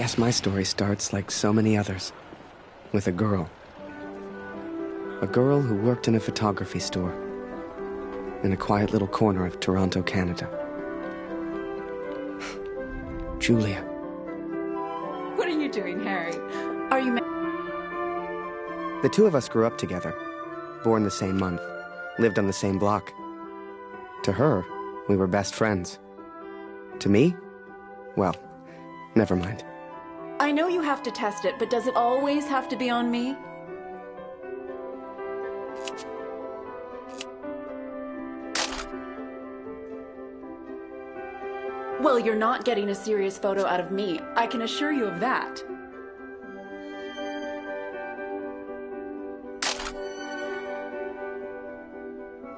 guess my story starts like so many others, with a girl. A girl who worked in a photography store in a quiet little corner of Toronto, Canada. Julia. What are you doing, Harry? Are you... The two of us grew up together, born the same month, lived on the same block. To her, we were best friends. To me? Well, never mind. I know you have to test it, but does it always have to be on me? Well, you're not getting a serious photo out of me. I can assure you of that.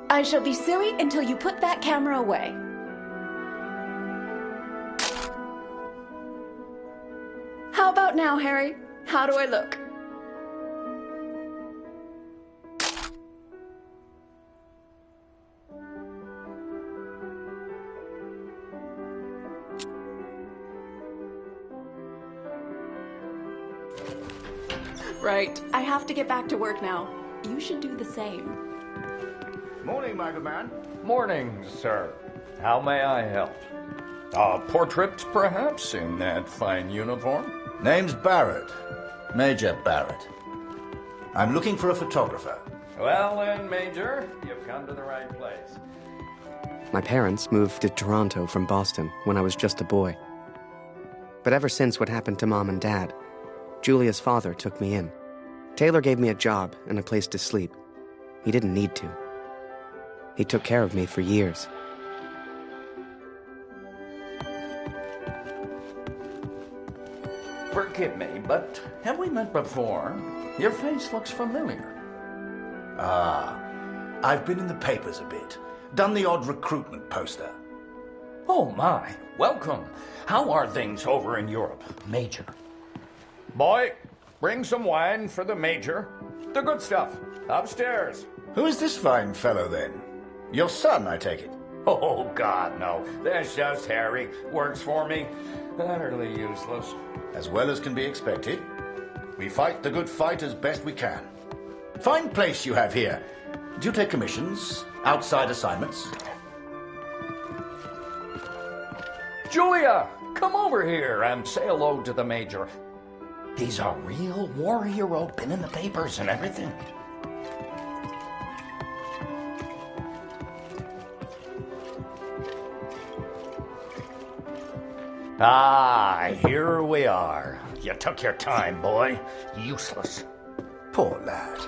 I shall be silly until you put that camera away. How about now, Harry? How do I look? Right. I have to get back to work now. You should do the same. Morning, my good man. Morning, sir. How may I help? A portrait, perhaps, in that fine uniform? Name's Barrett. Major Barrett. I'm looking for a photographer. Well then, Major, you've come to the right place. My parents moved to Toronto from Boston when I was just a boy. But ever since what happened to Mom and Dad, Julia's father took me in. Taylor gave me a job and a place to sleep. He didn't need to. He took care of me for years. Forgive me, but have we met before? Your face looks familiar. I've been in the papers a bit. Done the odd recruitment poster. Oh my, welcome. How are things over in Europe, Major? Boy, bring some wine for the Major. The good stuff. Upstairs. Who is this fine fellow, then? Your son, I take it? Oh, God, no. That's just Harry. Works for me. Utterly useless. As well as can be expected. We fight the good fight as best we can. Fine place you have here. Do you take commissions? Outside assignments? Julia, come over here and say hello to the Major. He's a real war hero, been in the papers and everything. Ah, here we are. You took your time, boy. Useless. Poor lad.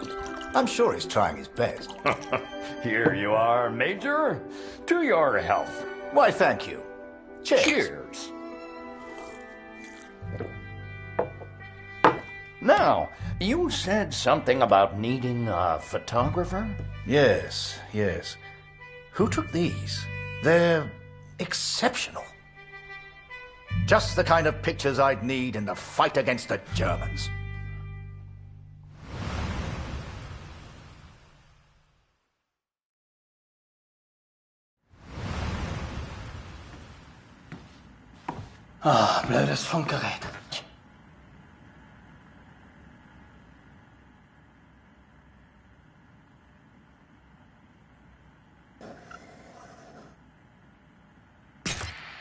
I'm sure he's trying his best. Here you are, Major. To your health. Why, thank you. Cheers. Cheers. Now, you said something about needing a photographer? Yes. Who took these? They're exceptional. Just the kind of pictures I'd need in the fight against the Germans. Blödes Funkgerät.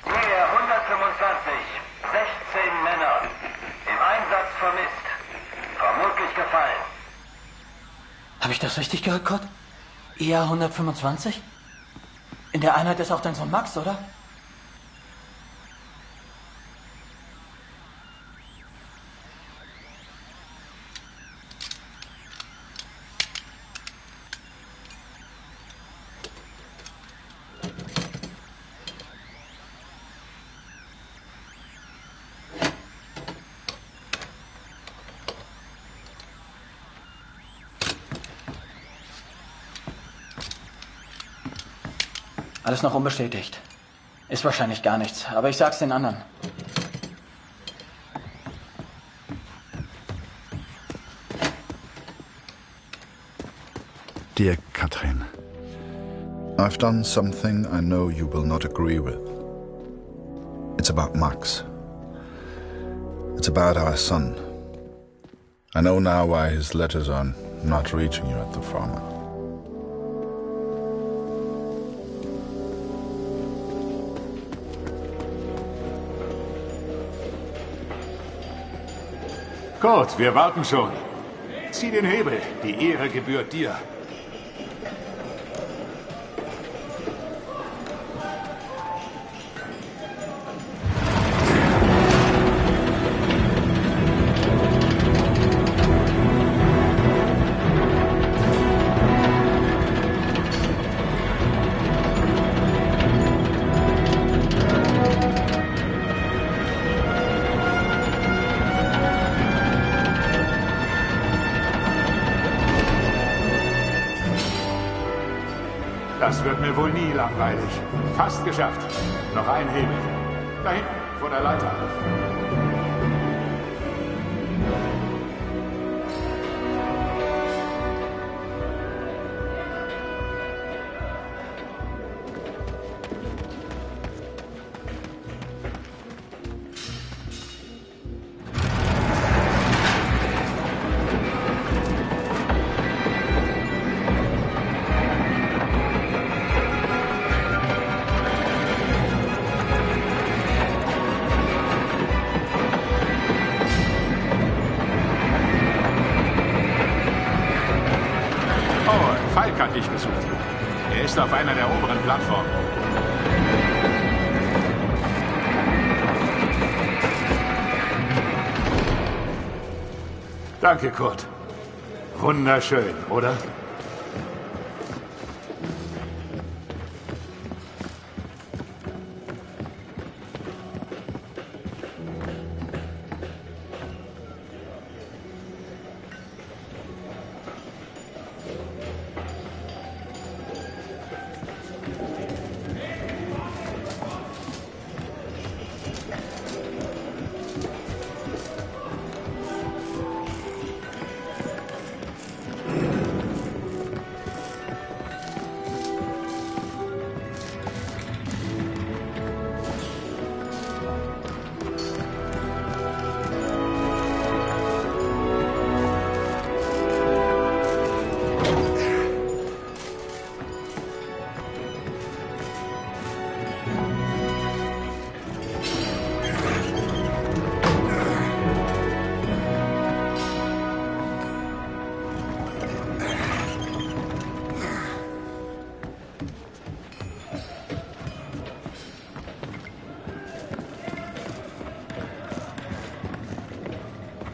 Nähe 125, 16 Männer. Im Einsatz vermisst. Vermutlich gefallen. Habe ich das richtig gehört, Kurt? EA 125? In der Einheit ist auch dein Sohn Max, oder? Alles noch unbestätigt. Ist wahrscheinlich gar nichts, aber ich sag's den anderen. Dear Katrin, I've done something I know you will not agree with. It's about Max. It's about our son. I know now why his letters are not reaching you at the farm. Gut, wir warten schon. Zieh den Hebel. Die Ehre gebührt dir. Das wird mir wohl nie langweilig. Fast geschafft. Noch ein Hebel. Da hinten, vor der Leiter. Falk hat dich gesucht. Er ist auf einer der oberen Plattformen. Danke, Kurt. Wunderschön, oder?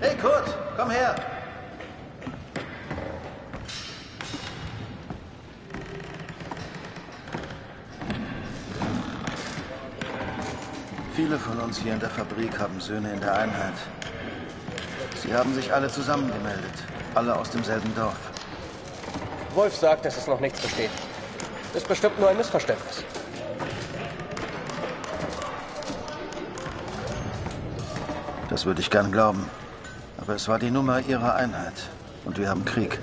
Hey Kurt, komm her! Viele von uns hier in der Fabrik haben Söhne in der Einheit. Sie haben sich alle zusammengemeldet. Alle aus demselben Dorf. Wolf sagt, dass es noch nichts besteht. Ist bestimmt nur ein Missverständnis. Das würde ich gern glauben. Aber es war die Nummer ihrer Einheit. Und wir haben Krieg.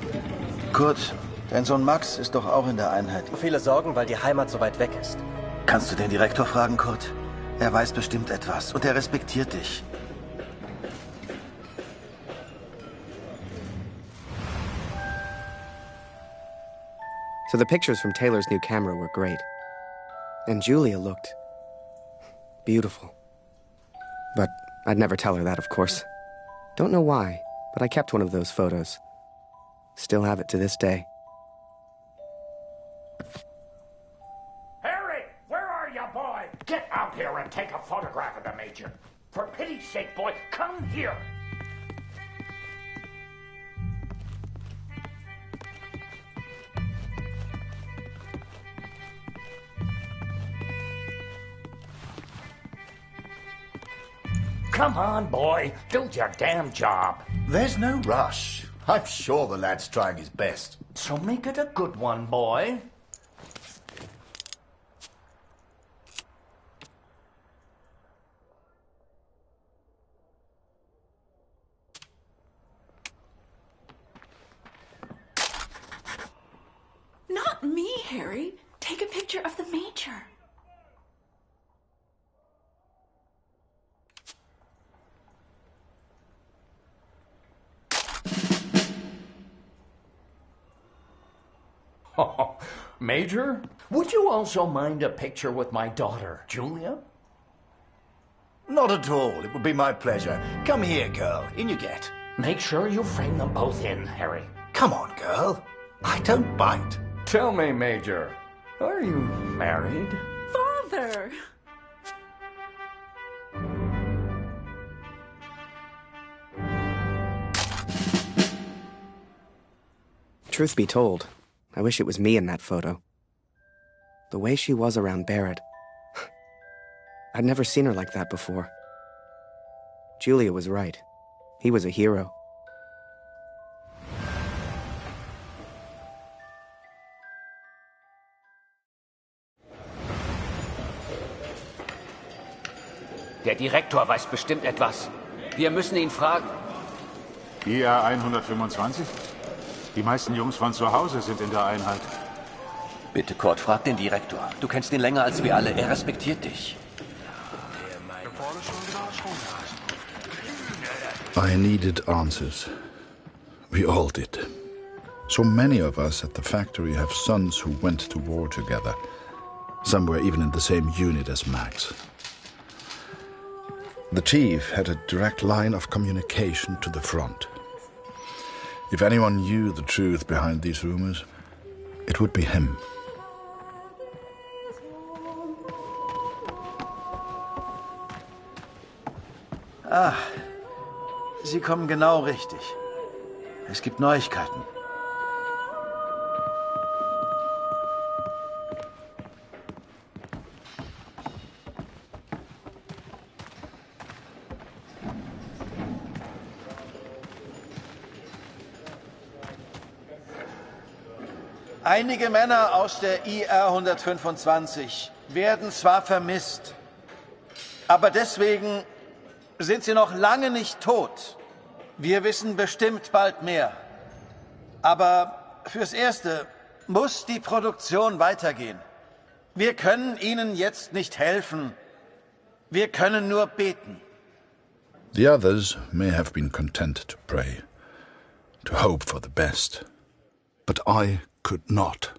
Kurt, dein Sohn Max ist doch auch in der Einheit. Viele Sorgen, weil die Heimat so weit weg ist. Kannst du den Direktor fragen, Kurt? Er weiß bestimmt etwas und er respektiert dich. So the pictures from Taylor's new camera were great. And Julia looked beautiful. But I'd never tell her that, of course. Don't know why, but I kept one of those photos. Still have it to this day. Harry, where are you, boy? Get out here and take a photograph of the Major. For pity's sake, boy, come here. Come on, boy. Do your damn job. There's no rush. I'm sure the lad's trying his best. So make it a good one, boy. Not me, Harry. Take a picture of the Major. Oh, Major, would you also mind a picture with my daughter, Julia? Not at all. It would be my pleasure. Come here, girl. In you get. Make sure you frame them both in, Harry. Come on, girl. I don't bite. Tell me, Major, are you married? Father! Truth be told, I wish it was me in that photo. The way she was around Barrett. I'd never seen her like that before. Julia was right. He was a hero. Der Direktor weiß bestimmt etwas. Wir müssen ihn fragen. IA 125? Die meisten Jungs von zu Hause sind in der Einheit. Bitte, Kurt, frag den Direktor. Du kennst ihn länger als wir alle. Er respektiert dich. I needed answers. We all did. So many of us at the factory have sons who went to war together. Some were even in the same unit as Max. The chief had a direct line of communication to the front. If anyone knew the truth behind these rumors, it would be him. Ah, Sie kommen genau richtig. Es gibt Neuigkeiten. Einige Männer aus der IR 125 werden zwar vermisst, aber deswegen sind sie noch lange nicht tot. Wir wissen bestimmt bald mehr. Aber fürs Erste muss die Produktion weitergehen. Wir können ihnen jetzt nicht helfen. Wir können nur beten. The others may have been content to pray, to hope for the best. But I could not.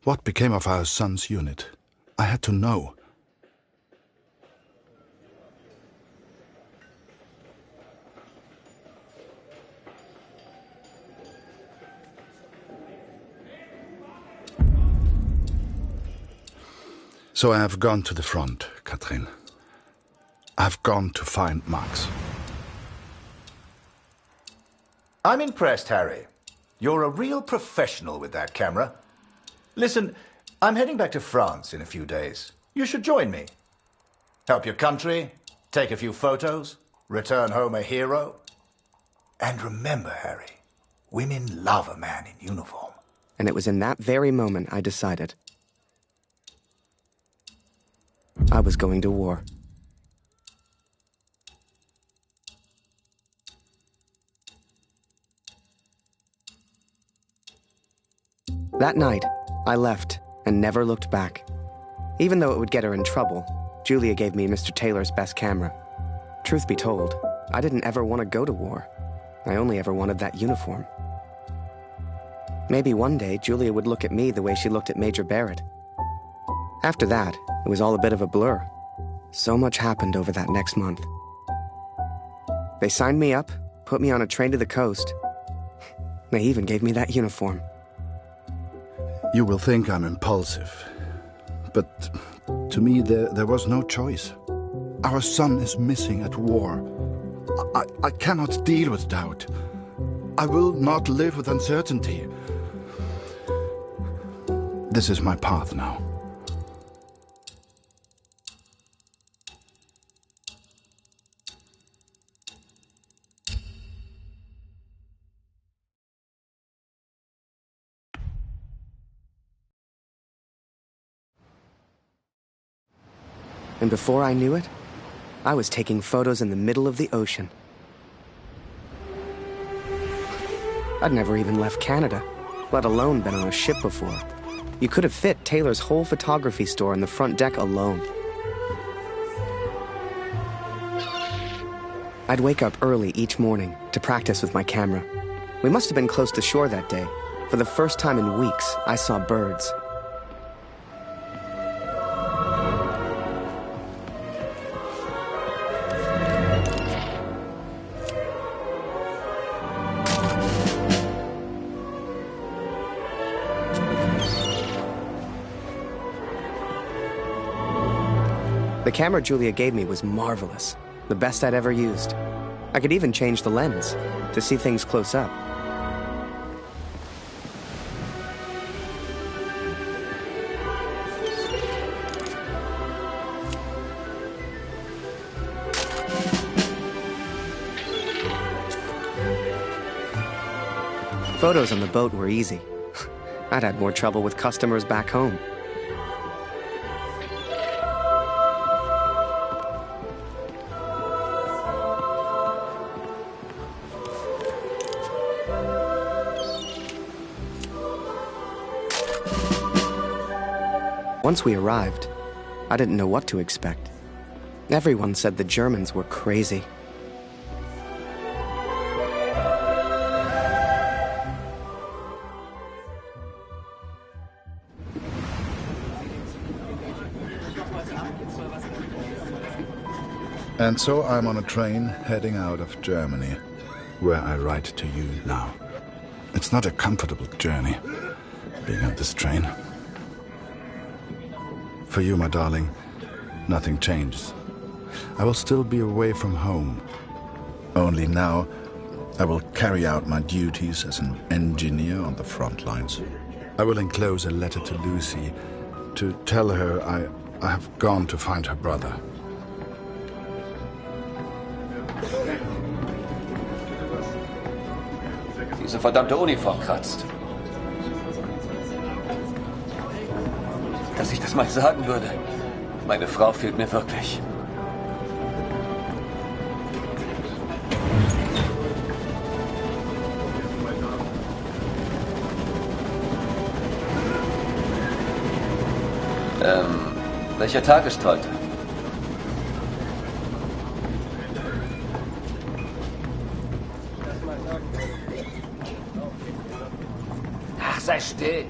What became of our son's unit? I had to know. So I have gone to the front, Katrin. I've gone to find Max. I'm impressed, Harry. You're a real professional with that camera. Listen, I'm heading back to France in a few days. You should join me. Help your country, take a few photos, return home a hero. And remember, Harry, women love a man in uniform. And it was in that very moment I decided I was going to war. That night, I left and never looked back. Even though it would get her in trouble, Julia gave me Mr. Taylor's best camera. Truth be told, I didn't ever want to go to war. I only ever wanted that uniform. Maybe one day Julia would look at me the way she looked at Major Barrett. After that, it was all a bit of a blur. So much happened over that next month. They signed me up, put me on a train to the coast. They even gave me that uniform. You will think I'm impulsive, but to me there was no choice. Our son is missing at war. I cannot deal with doubt. I will not live with uncertainty. This is my path now. And before I knew it, I was taking photos in the middle of the ocean. I'd never even left Canada, let alone been on a ship before. You could have fit Taylor's whole photography store on the front deck alone. I'd wake up early each morning to practice with my camera. We must have been close to shore that day, For the first time in weeks, I saw birds. The camera Julia gave me was marvelous, the best I'd ever used. I could even change the lens to see things close up. Photos on the boat were easy. I'd had more trouble with customers back home. Once we arrived, I didn't know what to expect. Everyone said the Germans were crazy. And so I'm on a train heading out of Germany, where I write to you now. It's not a comfortable journey, being on this train. For you, my darling, nothing changes. I will still be away from home. Only now, I will carry out my duties as an engineer on the front lines. I will enclose a letter to Lucy to tell her I have gone to find her brother. Diese verdammte Uniform kratzt. Dass ich das mal sagen würde. Meine Frau fehlt mir wirklich. Welcher Tag ist heute? Ach, sei still.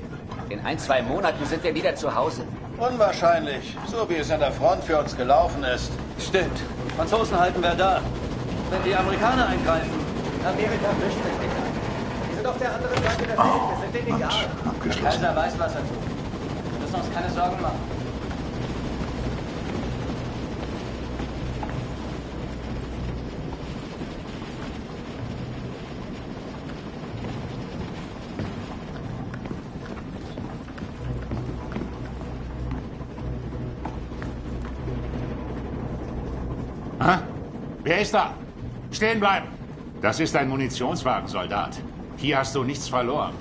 In 1-2 Monaten sind wir wieder zu Hause. Unwahrscheinlich, so wie es an der Front für uns gelaufen ist. Stimmt. Die Franzosen halten wir da. Wenn die Amerikaner eingreifen, Amerika mischt sich nicht ein. Die sind auf der anderen Seite der Welt. Wir sind denen egal. Der Kaiser weiß, was er tut. Wir müssen uns keine Sorgen machen. Wer ist da? Stehen bleiben! Das ist ein Munitionswagen, Soldat. Hier hast du nichts verloren.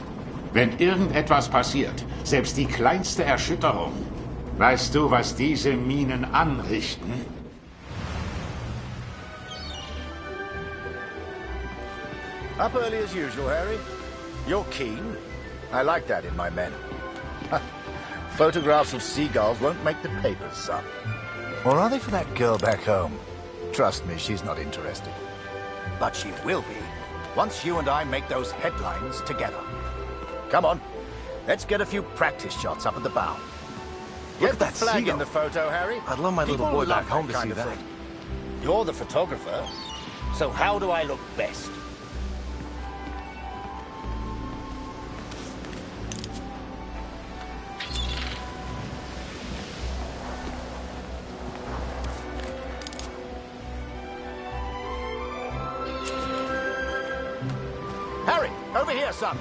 Wenn irgendetwas passiert, selbst die kleinste Erschütterung, weißt du, was diese Minen anrichten? Up early as usual, Harry. You're keen. I like that in my men. Photographs of seagulls won't make the papers, son. Or are they for that girl back home? Trust me, she's not interested. But she will be, once you and I make those headlines together. Come on, let's get a few practice shots up at the bow. Get that flag seagull in the photo, Harry. I'd love my little boy back home to see that. You're the photographer, so how do I look best? Harry, over here, son.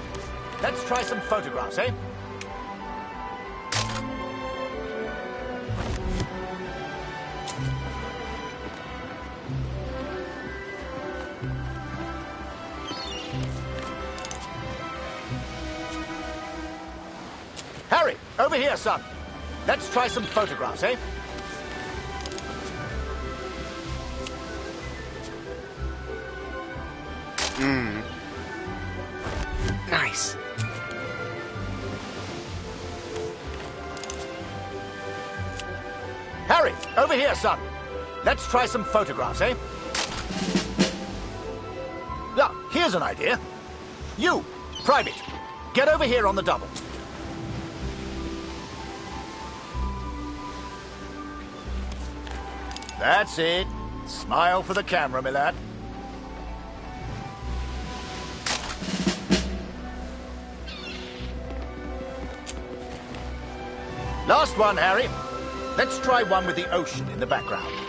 Let's try some photographs, eh? Harry, over here, son. Let's try some photographs, eh? Nice. Harry, over here, son. Let's try some photographs, eh? Yeah, here's an idea. You, Private, get over here on the double. That's it. Smile for the camera, my lad. Last one, Harry. Let's try one with the ocean in the background.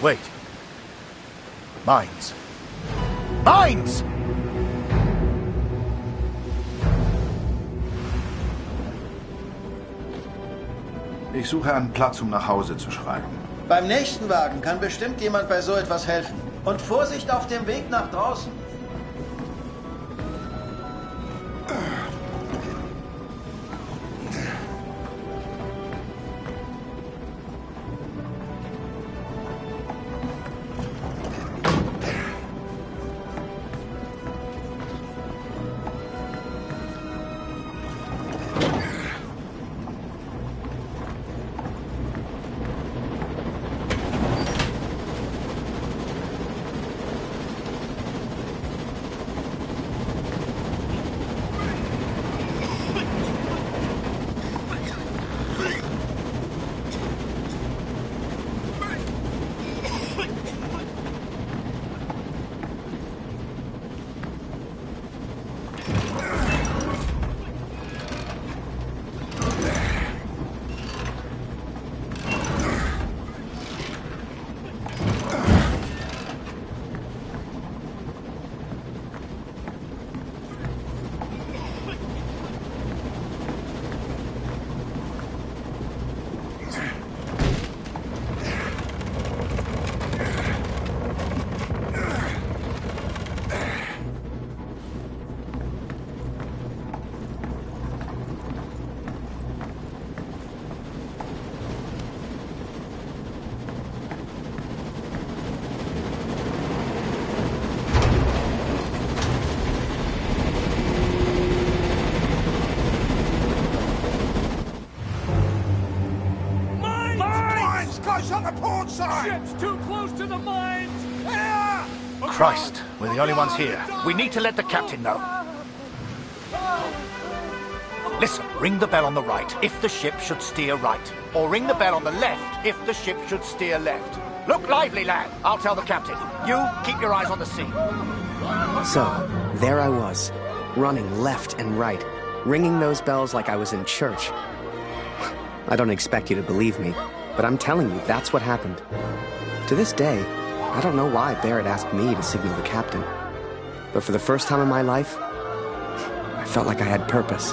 Wait. Mines. Mines! Ich suche einen Platz, um nach Hause zu schreiben. Beim nächsten Wagen kann bestimmt jemand bei so etwas helfen. Und Vorsicht auf dem Weg nach draußen. Ship's too close to the mines! Christ, we're the only ones here. We need to let the captain know. Listen, ring the bell on the right if the ship should steer right. Or ring the bell on the left if the ship should steer left. Look lively, lad. I'll tell the captain. You, keep your eyes on the sea. So, there I was, running left and right, ringing those bells like I was in church. I don't expect you to believe me, but I'm telling you, that's what happened. To this day, I don't know why Barrett asked me to signal the captain. But for the first time in my life, I felt like I had purpose.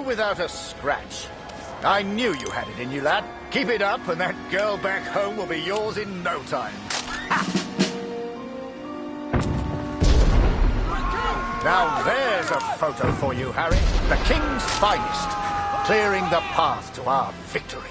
Without a scratch. I knew you had it in you, lad. Keep it up and that girl back home will be yours in no time. Now there's a photo for you, Harry. The King's finest, clearing the path to our victory.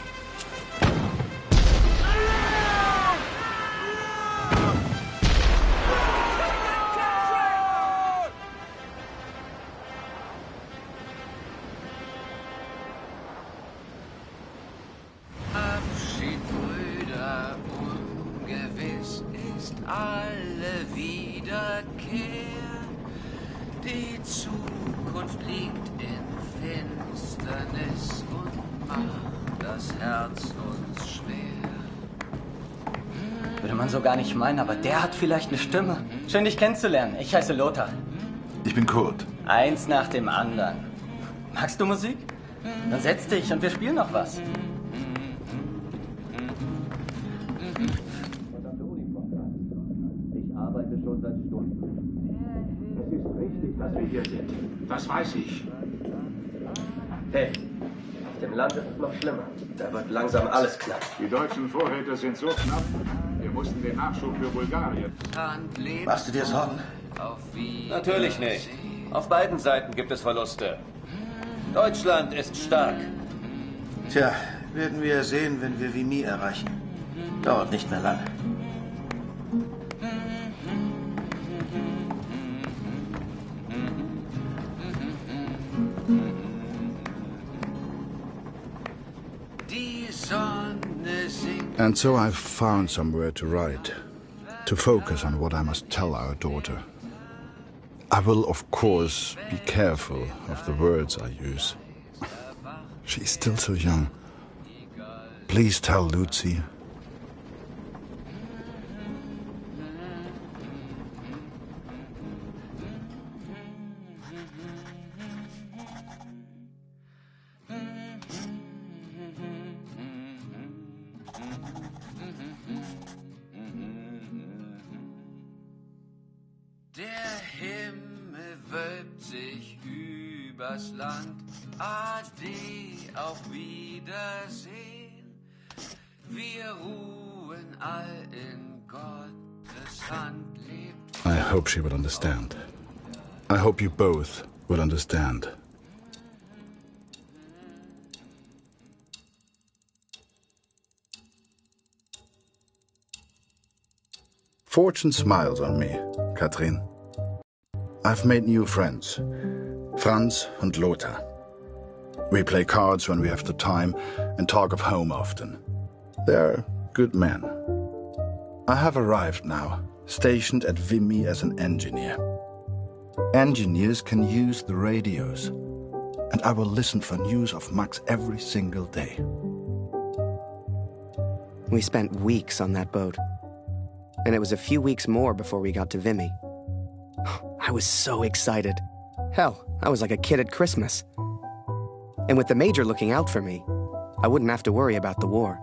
Die Zukunft liegt in Finsternis und Macht. das Herz uns schwer. Würde man so gar nicht meinen, aber der hat vielleicht eine Stimme. Schön, dich kennenzulernen. Ich heiße Lothar. Ich bin Kurt. Eins nach dem anderen. Magst du Musik? Dann setz dich und wir spielen noch was. Ich arbeite schon seit Stunden. Es ist richtig, dass wir hier sind. Das weiß ich. Hey, auf dem Land ist es noch schlimmer. Da wird langsam alles knapp. Die deutschen Vorräte sind so knapp, wir mussten den Nachschub für Bulgarien. Machst du dir Sorgen? Natürlich nicht. Auf beiden Seiten gibt es Verluste. Deutschland ist stark. Tja, werden wir sehen, wenn wir Vimy erreichen. Dauert nicht mehr lang. And so I've found somewhere to write, to focus on what I must tell our daughter. I will, of course, be careful of the words I use. She's still so young. Please tell Lucy. Land. Ade, auf Wiedersehen. Wir ruhen all in Gottes Hand. Lebt. I hope she will understand. I hope you both will understand. Fortune smiles on me, Katrin. I've made new friends. Franz and Lothar. We play cards when we have the time and talk of home often. They're good men. I have arrived now, stationed at Vimy as an engineer. Engineers can use the radios, and I will listen for news of Max every single day. We spent weeks on that boat, and it was a few weeks more before we got to Vimy. I was so excited. Hell, I was like a kid at Christmas. And with the Major looking out for me, I wouldn't have to worry about the war.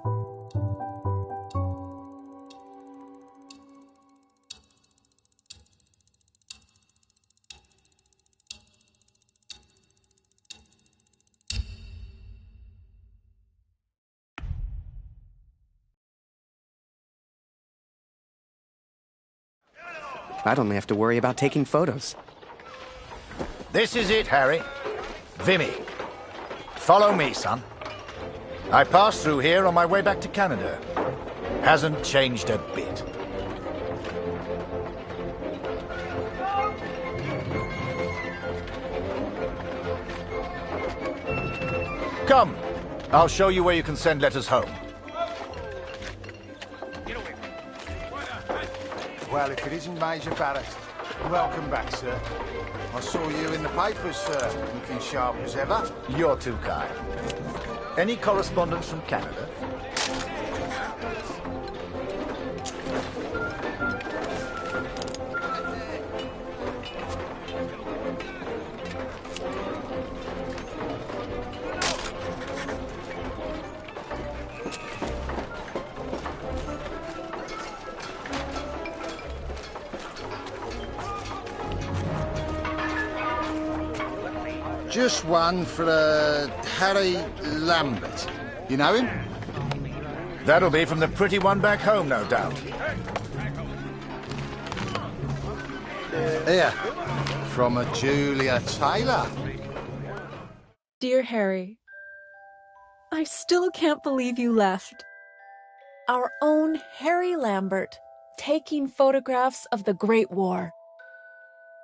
I'd only have to worry about taking photos. This is it, Harry. Vimy. Follow me, son. I passed through here on my way back to Canada. Hasn't changed a bit. Come. I'll show you where you can send letters home. Well, if it isn't Major Barrett, welcome back, sir. I saw you in the papers, sir, looking sharp as ever. You're too kind. Any correspondence from Canada? Just one for Harry Lambert. You know him? That'll be from the pretty one back home, no doubt. Here, from a Julia Taylor. Dear Harry, I still can't believe you left. Our own Harry Lambert, taking photographs of the Great War.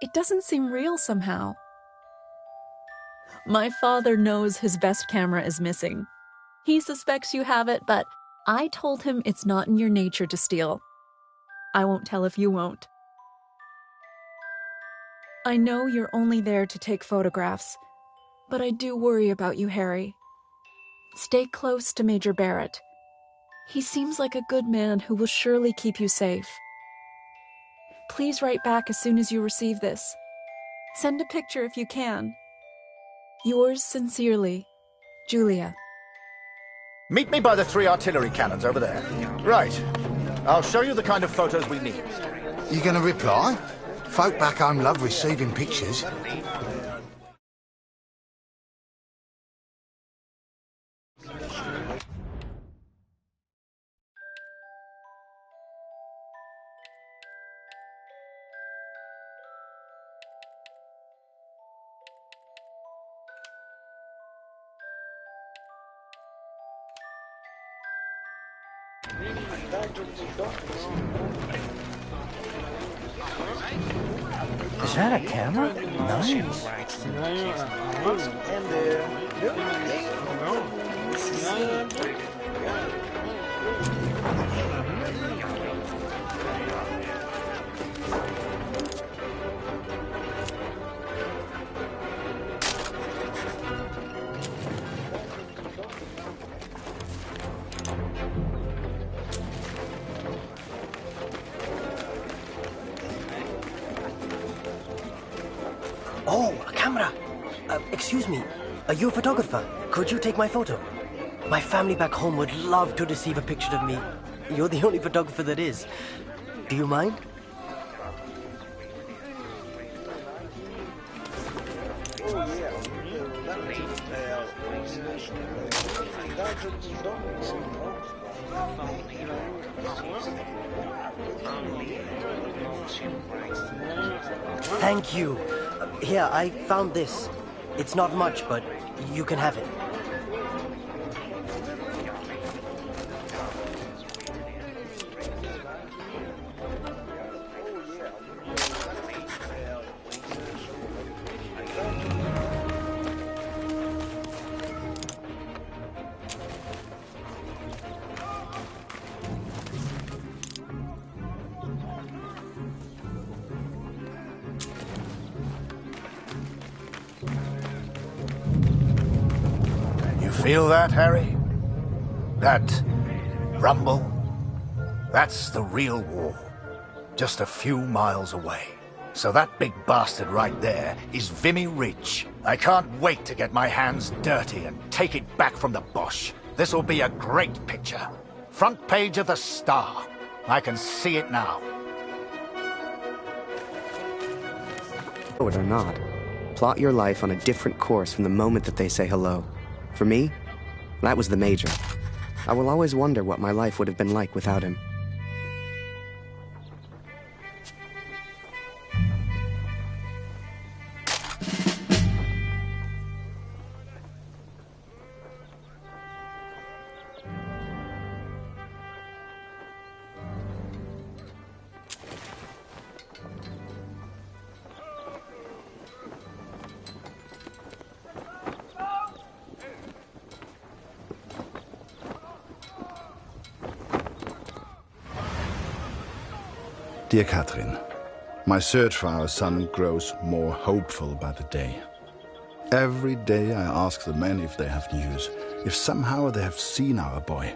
It doesn't seem real somehow. My father knows his best camera is missing. He suspects you have it, but I told him it's not in your nature to steal. I won't tell if you won't. I know you're only there to take photographs, but I do worry about you, Harry. Stay close to Major Barrett. He seems like a good man who will surely keep you safe. Please write back as soon as you receive this. Send a picture if you can. Yours sincerely, Julia. Meet me by the 3 artillery cannons over there. Right. I'll show you the kind of photos we need. You gonna reply? Folk back home love receiving pictures. Is that a camera? Nice. Oh, a camera. Excuse me, are you a photographer? Could you take my photo? My family back home would love to receive a picture of me. You're the only photographer that is. Do you mind? Thank you. Here, I found this. It's not much, but you can have it. Feel that, Harry? That rumble? That's the real war. Just a few miles away. So that big bastard right there is Vimy Ridge. I can't wait to get my hands dirty and take it back from the Boche. This'll be a great picture. Front page of the Star. I can see it now. Know it or not, plot your life on a different course from the moment that they say hello. For me, that was the Major. I will always wonder what my life would have been like without him. Dear Catherine, my search for our son grows more hopeful by the day. Every day I ask the men if they have news, if somehow they have seen our boy.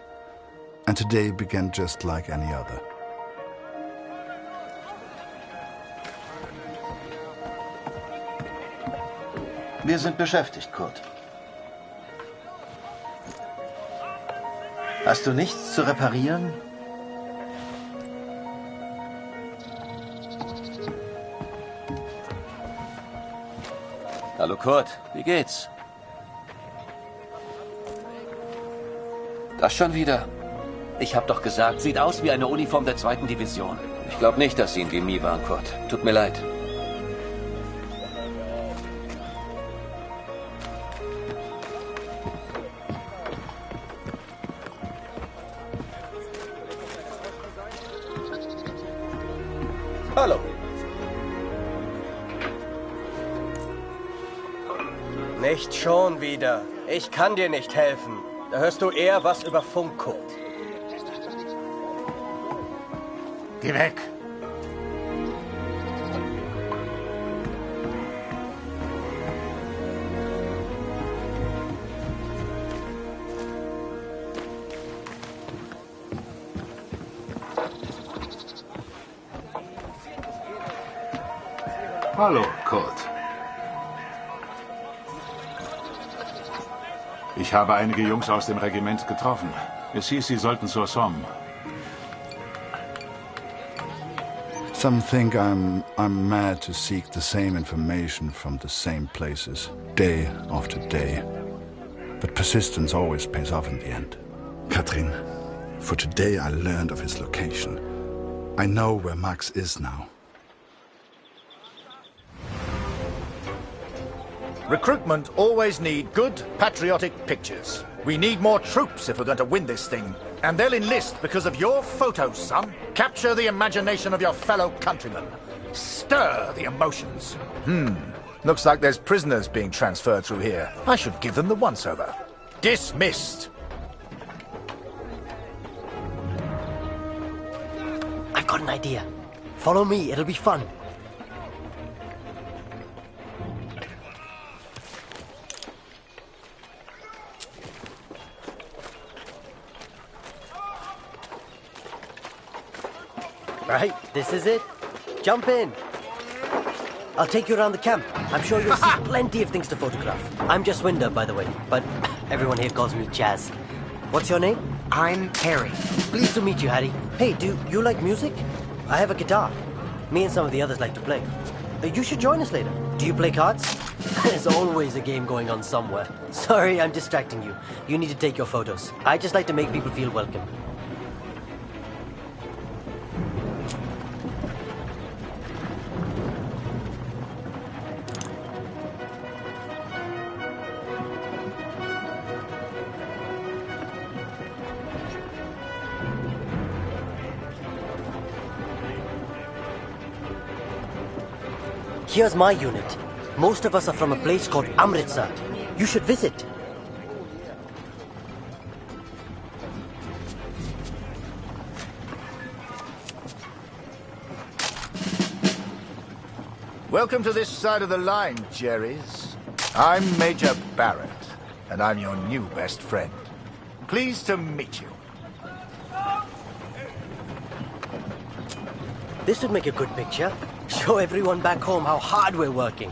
And today began just like any other. Wir sind beschäftigt, Kurt. Hast du nichts zu reparieren? Hallo Kurt, wie geht's? Das schon wieder? Ich hab doch gesagt, sieht aus wie eine Uniform der 2. Division. Ich glaube nicht, dass Sie in Vimy waren, Kurt. Tut mir leid. Hallo. Nicht schon wieder. Ich kann dir nicht helfen. Da hörst du eher was über Funk, Kurt. Geh weg. Hallo, Kurt. Ich habe einige Jungs aus dem Regiment getroffen. Es hieß, sie sollten zur Somme. Some think I'm mad to seek the same information from the same places, day after day. But persistence always pays off in the end. Katrin, for today I learned of his location. I know where Max is now. Recruitment always need good, patriotic pictures. We need more troops if we're going to win this thing. And they'll enlist because of your photos, son. Capture the imagination of your fellow countrymen. Stir the emotions. Looks like there's prisoners being transferred through here. I should give them the once-over. Dismissed. I've got an idea. Follow me, it'll be fun. Right, this is it. Jump in. I'll take you around the camp. I'm sure you'll see plenty of things to photograph. I'm just Winder, by the way, but everyone here calls me Jazz. What's your name? I'm Harry. Pleased to meet you, Harry. Hey, do you like music? I have a guitar. Me and some of the others like to play. You should join us later. Do you play cards? There's always a game going on somewhere. Sorry, I'm distracting you. You need to take your photos. I just like to make people feel welcome. Here's my unit. Most of us are from a place called Amritsar. You should visit. Welcome to this side of the line, Jerry's. I'm Major Barrett, and I'm your new best friend. Pleased to meet you. This would make a good picture. Show everyone back home how hard we're working.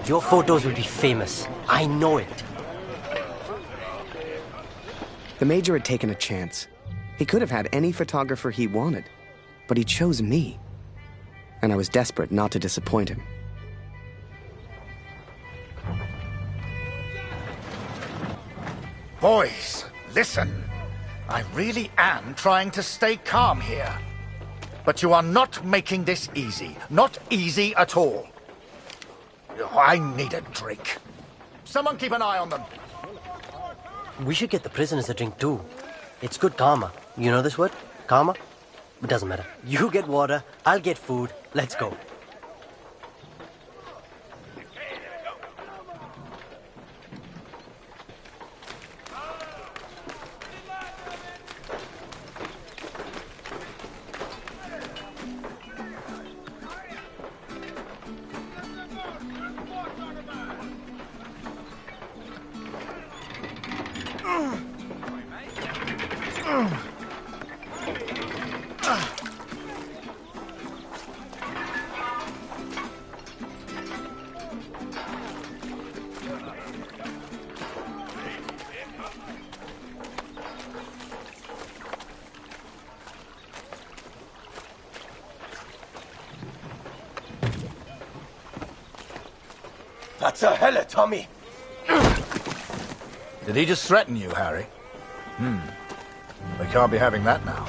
Your photos will be famous. I know it. The Major had taken a chance. He could have had any photographer he wanted, but he chose me. And I was desperate not to disappoint him. Boys, listen. I really am trying to stay calm here. But you are not making this easy. Not easy at all. I need a drink. Someone keep an eye on them. We should get the prisoners a drink too. It's good karma. You know this word? Karma? It doesn't matter. You get water, I'll get food. Let's go. Was zur Hölle, Tommy? Did he just threaten you, Harry? We can't be having that now.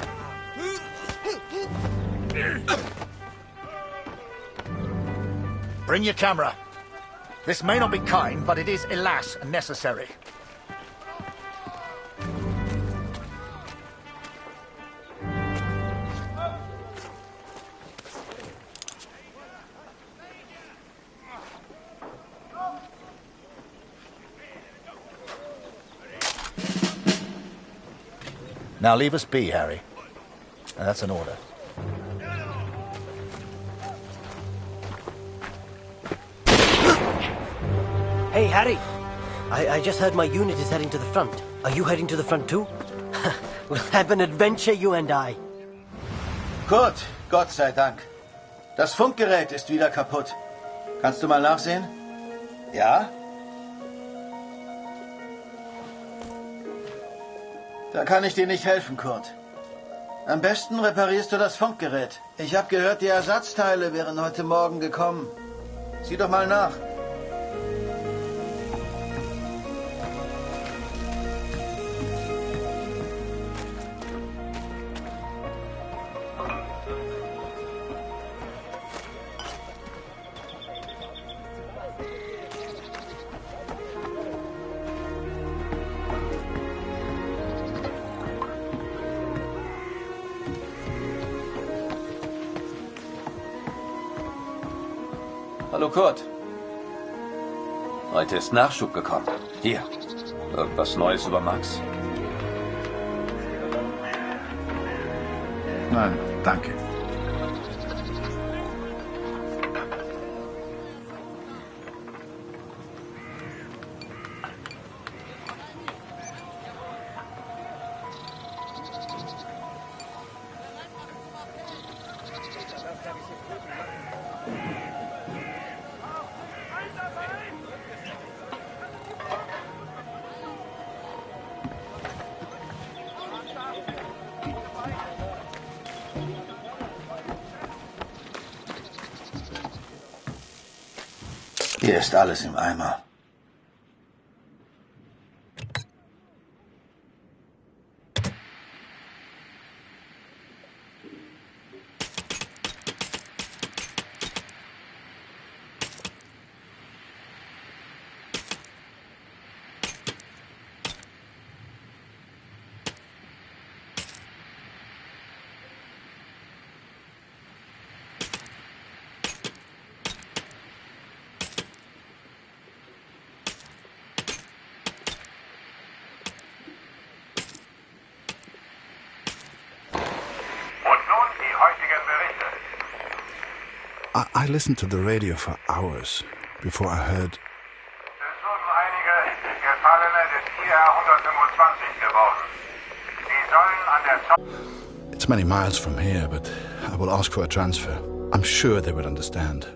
Bring your camera. This may not be kind, but it is, alas, necessary. Now leave us be, Harry. And that's an order. Hey, Harry! I just heard my unit is heading to the front. Are you heading to the front too? We'll have an adventure, you and I. Kurt, Gott sei Dank. Das Funkgerät ist wieder kaputt. Kannst du mal nachsehen? Ja? Da kann ich dir nicht helfen, Kurt. Am besten reparierst du das Funkgerät. Ich habe gehört, die Ersatzteile wären heute Morgen gekommen. Sieh doch mal nach. Hallo Kurt. Heute ist Nachschub gekommen. Hier. Irgendwas Neues über Max? Nein, danke. Hier ist alles im Eimer. I listened to the radio for hours before I heard. Es wurden einige Gefallene des IR 125 geworden. Sie sollen an der It's many miles from here, but I will ask for a transfer. I'm sure they will understand.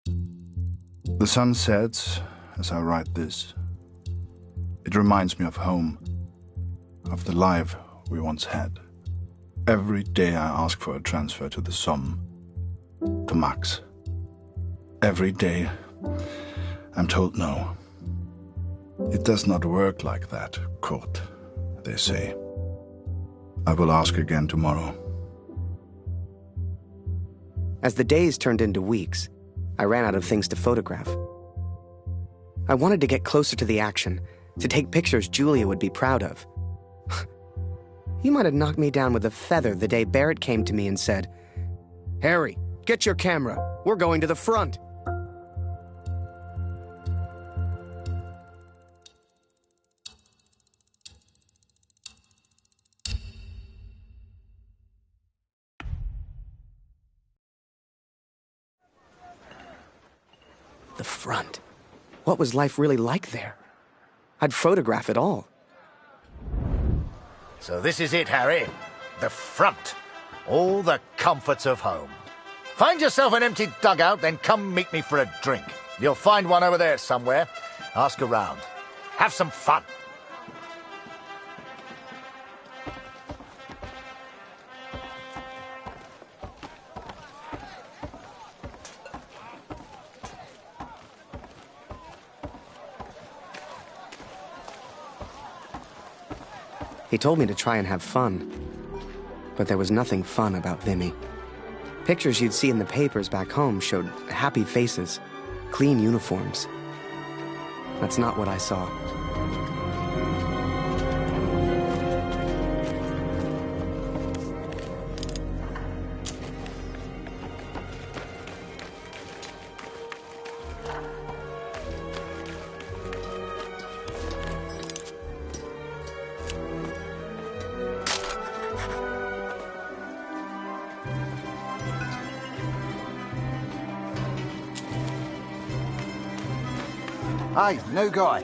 The sun sets as I write this. It reminds me of home, of the life we once had. Every day I ask for a transfer to the Somme, to Max. Every day I'm told no. It does not work like that, Kurt, they say. I will ask again tomorrow. As the days turned into weeks, I ran out of things to photograph. I wanted to get closer to the action, to take pictures Julia would be proud of. You might have knocked me down with a feather the day Barrett came to me and said, "Harry, get your camera. We're going to the front." The front. What was life really like there? I'd photograph it all. So this is it, Harry. The front. All the comforts of home. Find yourself an empty dugout, then come meet me for a drink. You'll find one over there somewhere. Ask around. Have some fun. He told me to try and have fun. But there was nothing fun about Vimy. Pictures you'd see in the papers back home showed happy faces, clean uniforms. That's not what I saw. Hey, new guy.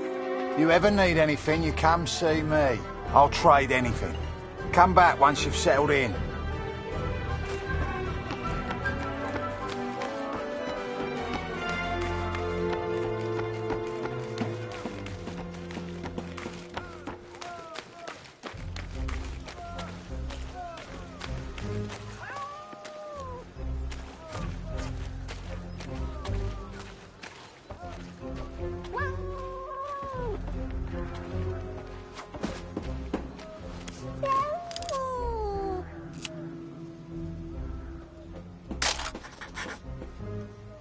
You ever need anything, you come see me. I'll trade anything. Come back once you've settled in.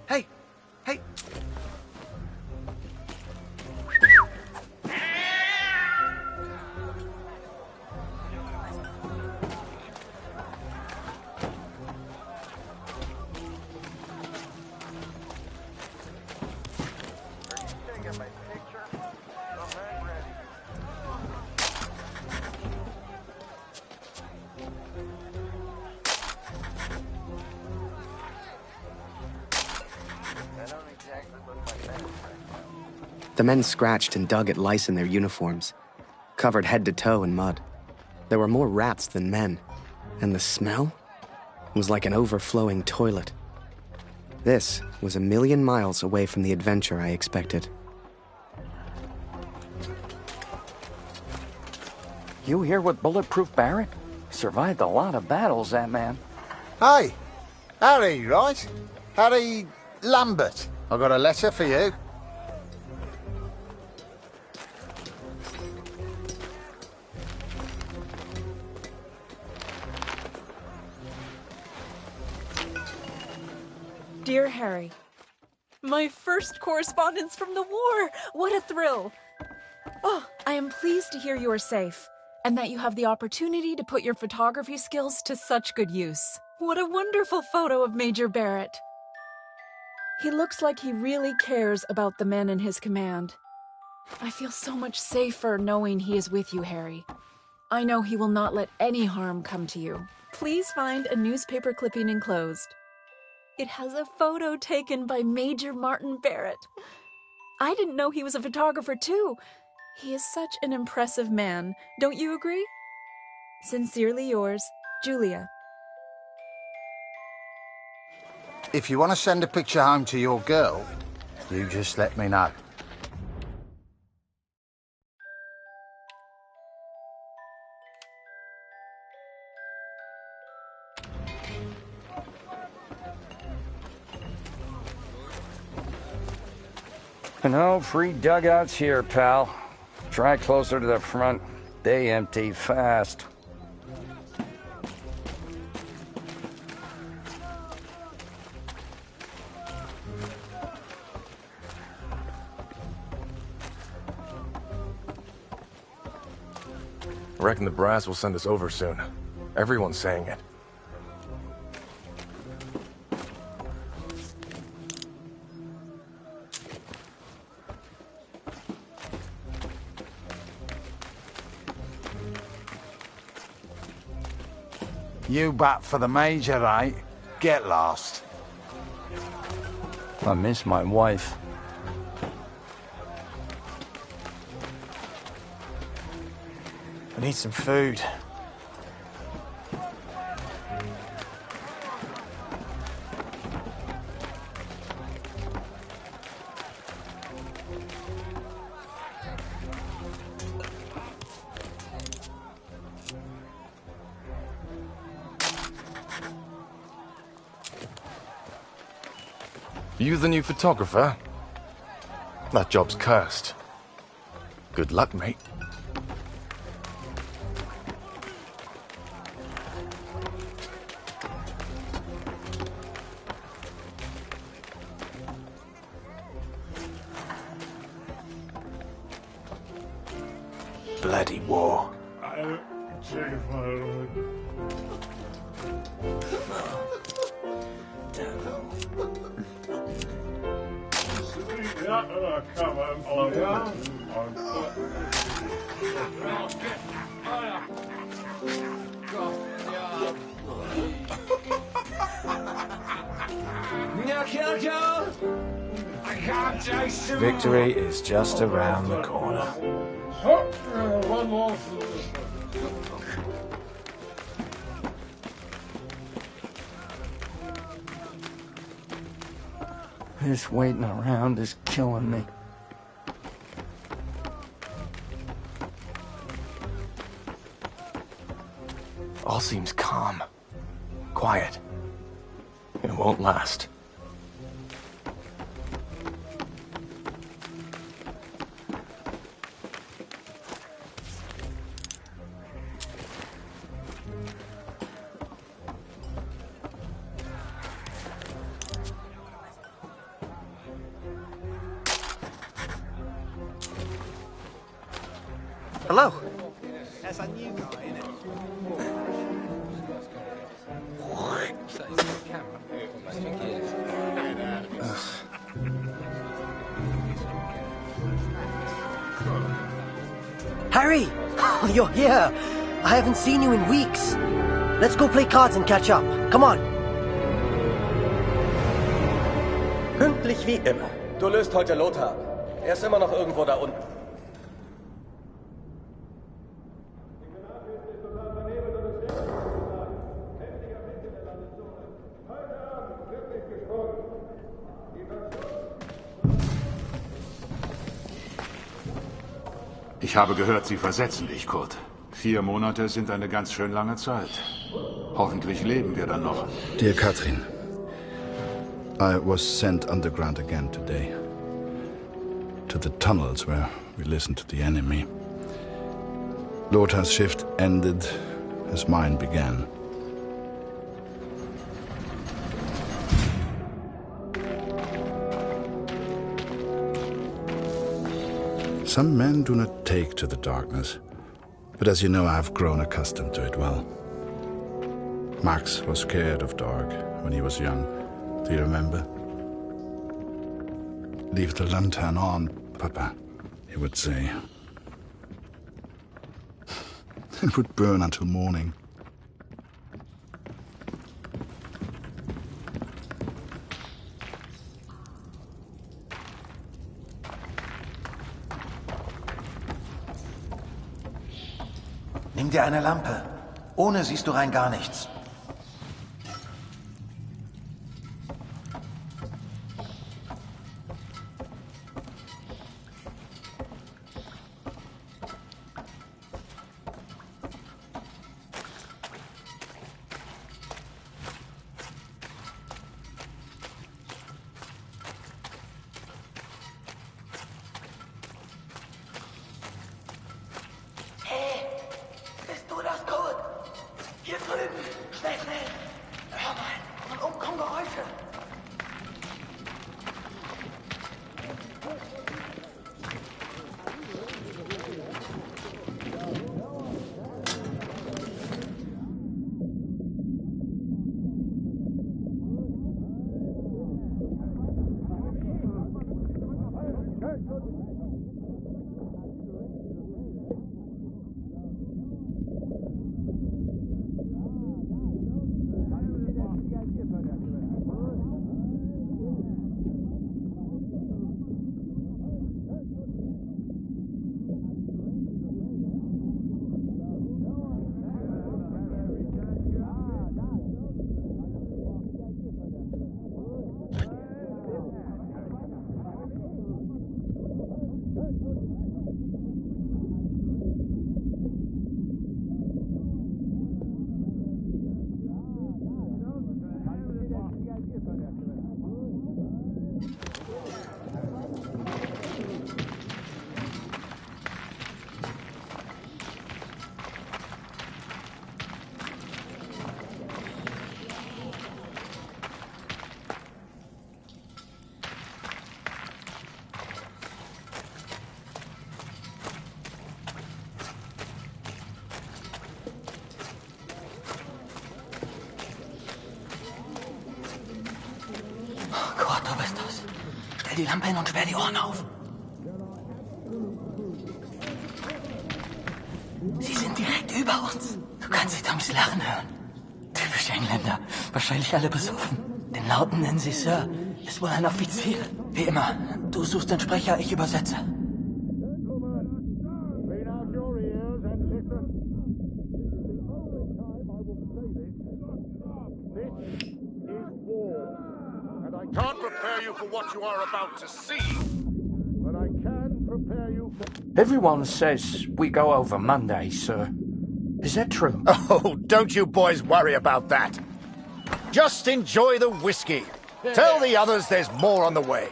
Hey! Hey! The men scratched and dug at lice in their uniforms, covered head to toe in mud. There were more rats than men, and the smell was like an overflowing toilet. This was a million miles away from the adventure I expected. You here with Bulletproof Barrett? Survived a lot of battles, that man. Hey! Harry, right? Harry Lambert. I got a letter for you. Dear Harry, my first correspondence from the war! What a thrill! Oh, I am pleased to hear you are safe, and that you have the opportunity to put your photography skills to such good use. What a wonderful photo of Major Barrett. He looks like he really cares about the men in his command. I feel so much safer knowing he is with you, Harry. I know he will not let any harm come to you. Please find a newspaper clipping enclosed. It has a photo taken by Major Martin Barrett. I didn't know he was a photographer, too. He is such an impressive man. Don't you agree? Sincerely yours, Julia. If you want to send a picture home to your girl, you just let me know. No free dugouts here, pal. Try closer to the front. They empty fast. I reckon the brass will send us over soon. Everyone's saying it. You bat for the Major, right? Get lost. I miss my wife. I need some food. You the new photographer? That job's cursed. Good luck, mate. Bloody war. Victory is just around the corner. One more. This waiting around is killing me. All seems calm. Quiet. It won't last. Hello. There's a new guy in it. Harry! You're here! I haven't seen you in weeks. Let's go play cards and catch up. Come on. Pünktlich wie immer. Du löst heute Lothar. Er ist immer noch irgendwo da unten. Ich habe gehört, Sie versetzen dich, Kurt. 4 Monate sind eine ganz schön lange Zeit. Hoffentlich leben wir dann noch. Dear Katrin, I was sent underground again today. To the tunnels where we listened to the enemy. Lothar's shift ended as mine began. Some men do not take to the darkness, but as you know, I have grown accustomed to it well. Max was scared of dark when he was young. Do you remember? Leave the lantern on, Papa, he would say. It would burn until morning. Nimm dir eine Lampe. Ohne siehst du rein gar nichts. Stell die Lampe hin und sperr die Ohren auf. Sie sind direkt über uns. Du kannst die Toms Lachen hören. Typisch Engländer. Wahrscheinlich alle besoffen. Den Lauten nennen sie Sir. Ist wohl ein Offizier. Wie immer. Du suchst den Sprecher, ich übersetze. Can't prepare you for what you are about to see. But I can prepare you for... Everyone says we go over Monday, sir. Is that true? Oh, don't you boys worry about that. Just enjoy the whiskey. Tell the others there's more on the way.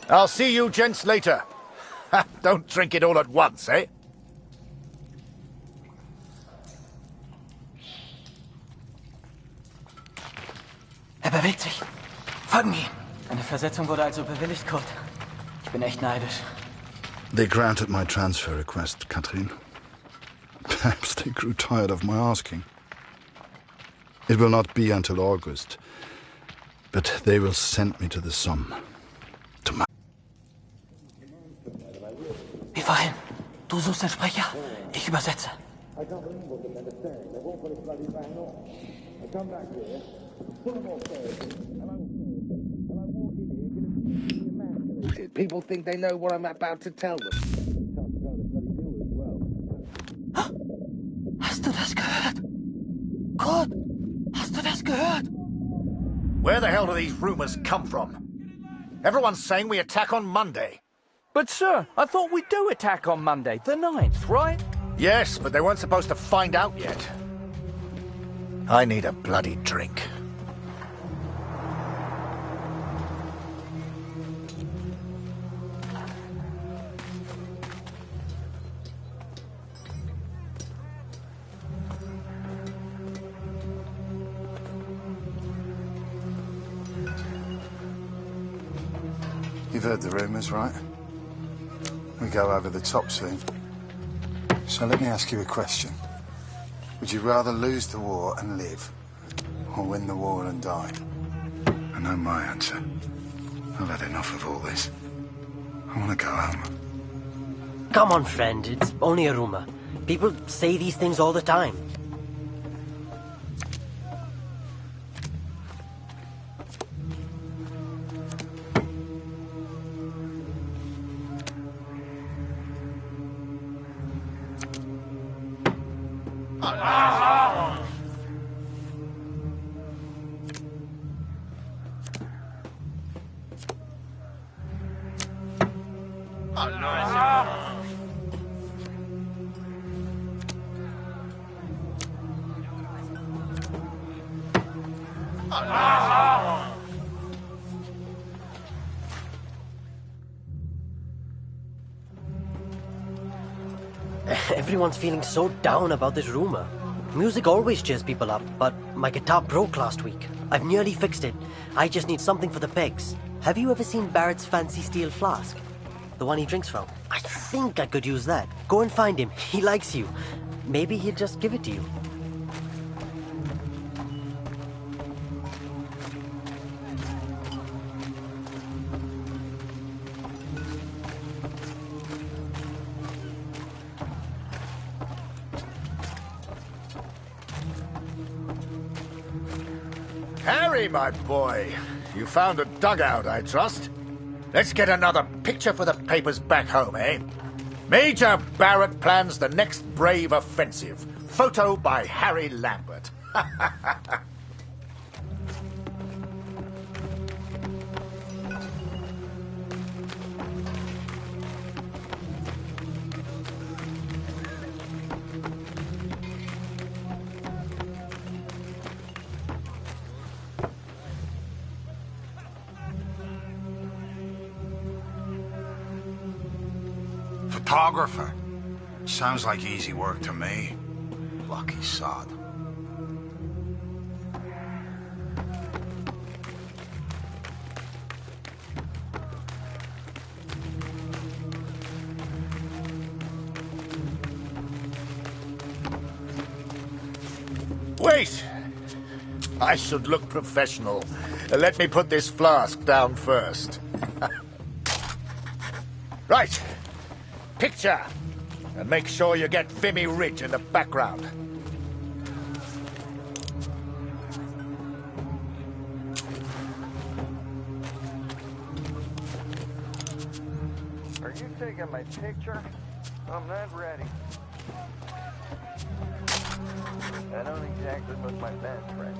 I'll see you gents later. Don't drink it all at once, eh? Er bewegt sich. Folgen ihm. Eine Versetzung wurde also bewilligt, Kurt. Ich bin echt neidisch. They granted my transfer request, Katrin. Perhaps they grew tired of my asking. It will not be until August, but they will send me to the Somme. Wie vorhin. Du suchst den Sprecher, ich übersetze. People think they know what I'm about to tell them. Hast du das gehört? Kurt, hast du das gehört? Where the hell do these rumors come from? Everyone's saying we attack on Monday. But, sir, I thought we do attack on Monday, the 9th, right? Yes, but they weren't supposed to find out yet. I need a bloody drink. You've heard the rumours, right? We go over the top soon. So let me ask you a question. Would you rather lose the war and live, or win the war and die? I know my answer. I've had enough of all this. I want to go home. Come on, friend. It's only a rumor. People say these things all the time. Everyone's feeling so down about this rumor. Music always cheers people up, but my guitar broke last week. I've nearly fixed it. I just need something for the pegs. Have you ever seen Barrett's fancy steel flask? The one he drinks from? I think I could use that. Go and find him. He likes you. Maybe he'll just give it to you. Harry, my boy, you found a dugout, I trust. Let's get another picture for the papers back home, eh? Major Barrett plans the next brave offensive. Photo by Harry Lambert. Photographer. Sounds like easy work to me. Lucky sod. Wait! I should look professional. Let me put this flask down first. Right. Picture. And make sure you get Vimy Ridge in the background. taking my picture? I'm not ready. I don't exactly look my best, friend.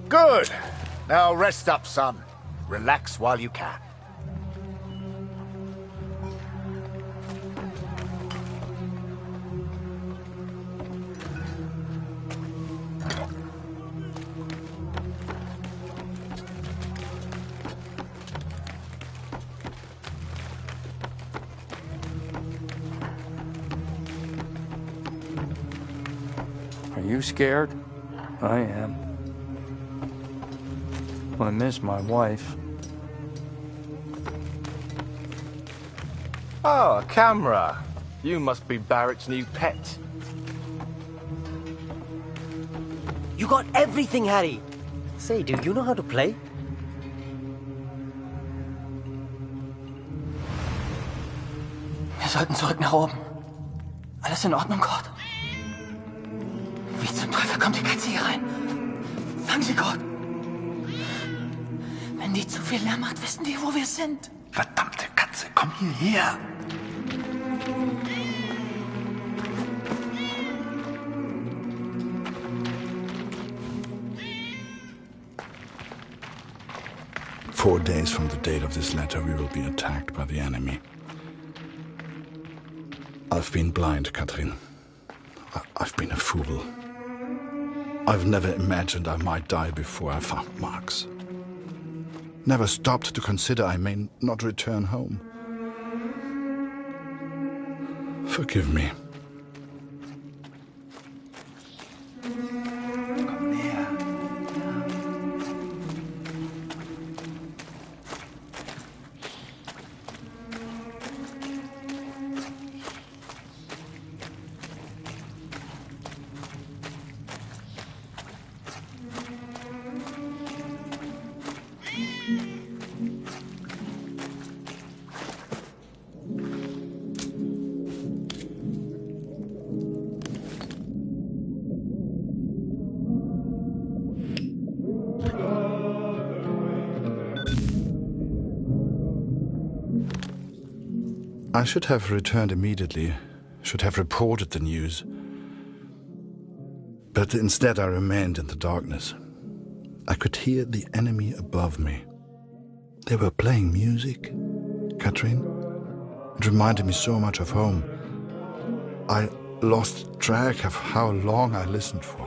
Good. Now rest up, son. Relax while you can. Are you scared? I am. I miss my wife. Oh, a camera. You must be Barrett's new pet. You got everything, Harry. Say, do you know how to play? Wir sollten zurück nach oben. Alles in Ordnung, Kurt? Wie zum Teufel kommt die Katze hier rein? Fang sie, Kurt! Wenn die zu viel Lärm macht, wissen die, wo wir sind. Verdammte Katze, komm hierher! "4 days from the date of this letter, we will be attacked by the enemy. I've been blind, Katrin. I've been a fool. I've never imagined I might die before I found Marx. Never stopped to consider I may not return home. Forgive me. I should have returned immediately, should have reported the news. But instead I remained in the darkness. I could hear the enemy above me. They were playing music, Katrin. It reminded me so much of home. I lost track of how long I listened for.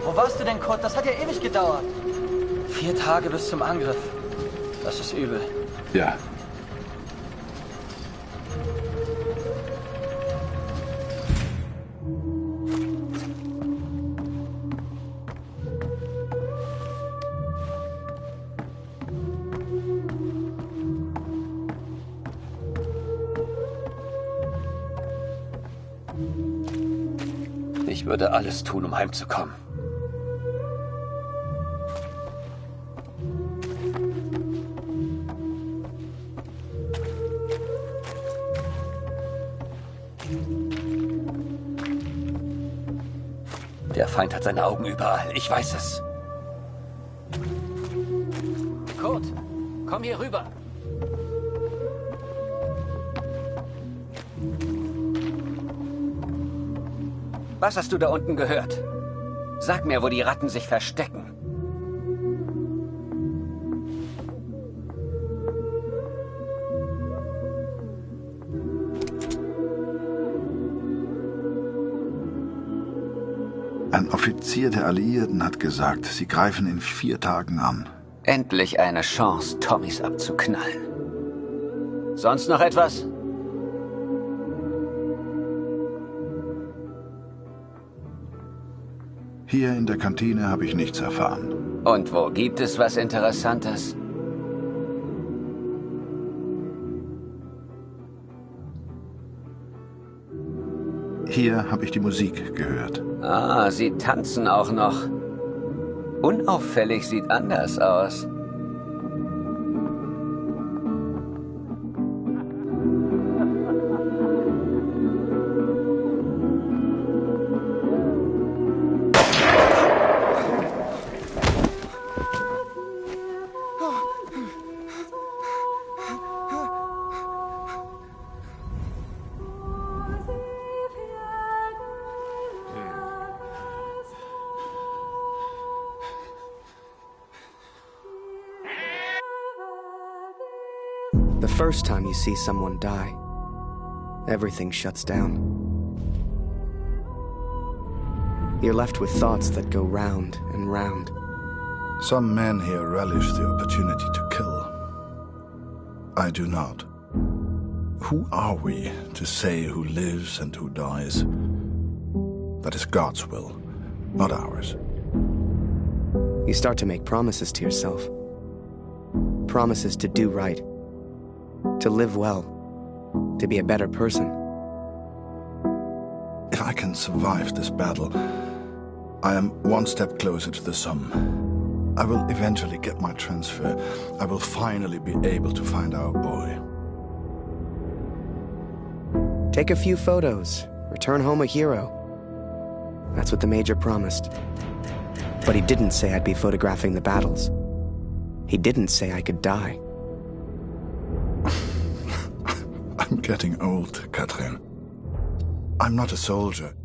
Wo warst du denn, Kurt? Das hat ja ewig gedauert. 4 Tage bis zum Angriff. Das ist übel. Ja. Ich würde alles tun, um heimzukommen. Der Feind hat seine Augen überall. Ich weiß es. Kurt, komm hier rüber. Was hast du da unten gehört? Sag mir, wo die Ratten sich verstecken. Offizier der Alliierten hat gesagt, sie greifen in 4 Tagen an. Endlich eine Chance, Tommys abzuknallen. Sonst noch etwas? Hier in der Kantine habe ich nichts erfahren. Und wo gibt es was Interessantes? Hier habe ich die Musik gehört. Ah, sie tanzen auch noch. Unauffällig sieht anders aus. The first time you see someone die, everything shuts down. You're left with thoughts that go round and round. Some men here relish the opportunity to kill. I do not. Who are we to say who lives and who dies? That is God's will, not ours. You start to make promises to yourself. Promises to do right. To live well. To be a better person. If I can survive this battle, I am 1 step closer to the Somme. I will eventually get my transfer. I will finally be able to find our boy. Take a few photos. Return home a hero. That's what the Major promised. But he didn't say I'd be photographing the battles. He didn't say I could die. I'm getting old, Catherine. I'm not a soldier.